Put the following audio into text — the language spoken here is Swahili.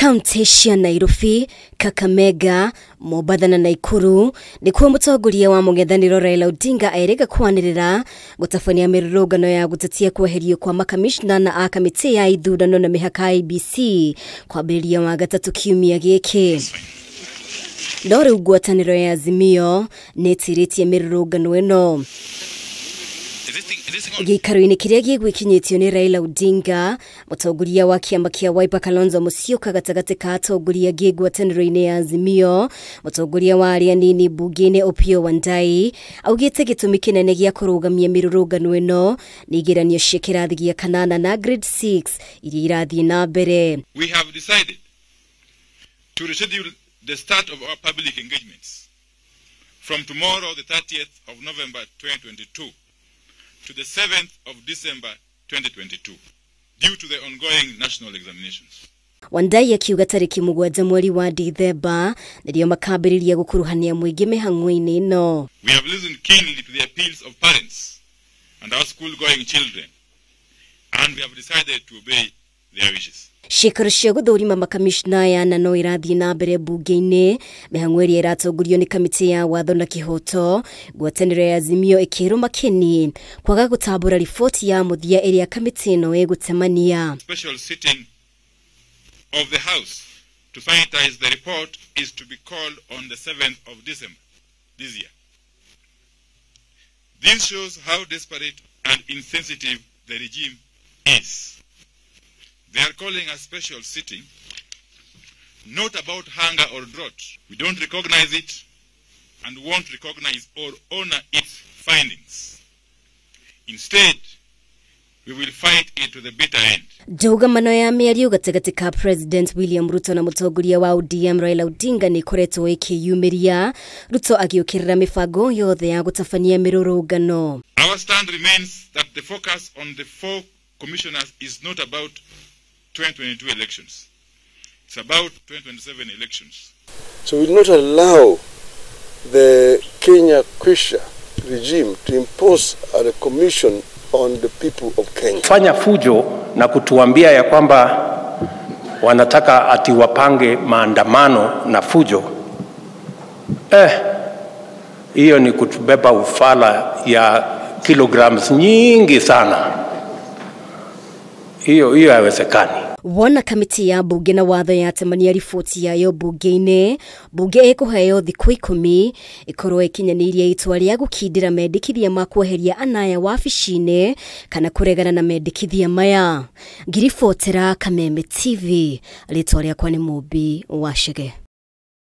Kaunti cia Nairobi, Kakamega, Mombasa na Nakuru nikuo mutongoria wa mungethaniro Raila Odinga erega kwanirira gutafania mirurungano ya gutetia kweherio kwa makamicina na akamite ya ithurano na mihaka IBC kwambiriria wa gatatu kiumia giki. No riu ngwataniro ya Azimio netiritie mirurungano eno. Gikaru-ini kiria gigwikinyitio ni Raila Odinga, mutongoria wa kiama kia Wiper Kalonzo Musyoka gatagati ka atongoria gigwataniro-ini ya Azimio, mutongoria wa aria nini bunge-ini Opiyo Wandayi augite gitumi kinene gia kurugamia mirurungano eno ni igeranio cia kirathi gia kanana na grade 6 iria irathii nambere. We have decided to reschedule the start of our public engagements from tomorrow, the 30th of November 2022 to the 7th of December 2022 due to the ongoing national examinations. Wandayi akiuga tariki 7 mweri wa Dithemba nirio makambiriria gukuruhania muingi mihang'o-ini ino. We have listened keenly to the appeals of parents and our school-going children, and we have decided to obey their wishes. Shikaro cia guthurima makamicina ya no irathii nambere bunge-ini mihang'o iria iratongorio ni kamiti ya watho na kihoto ngwataniro ya Azimio ikiro makini kwaga gutambura ripoti ya muthia iria kamiti ino igutemania. Special sitting of the House to finalize the report is to be called on the 7th of December this year. This shows how desperate and insensitive the regime is. They are calling a special sitting, not about hunger or drought. We don't recognize it and won't recognize or honor its findings. Instead, we will fight it to the bitter end. Ndugamano ya miario gatagati ka President William Ruto na mutongoria wa ODM Raila Odinga ni koretwo ikiyumiria, Ruto agiukirira mifango yothe ya gutafania mirurungano. Our stand remains that the focus on the 4 commissioners is not about 2022 elections. It's about 2027 elections. So we will not allow the Kenya Kwisha regime to impose a commission on the people of Kenya. Fanya fujo na kutuambia ya kwamba wanataka ati wapange maandamano na fujo. Hiyo ni kutubeba ufala ya kilograms nyingi sana. Hiyo haiwezekani. Wona kamiti ya bunge na watho yatemania ripoti yayo bunge-ini, bunge ikuheo thiku 10 ikorwo ikinyaniria itwa ria gukindira mendikithia ma kweheria anaya wabiciini kana kuregana na mendikithia maya. Ngiribotera Kameme TV, ritwa riakwa ni Mubi Washege.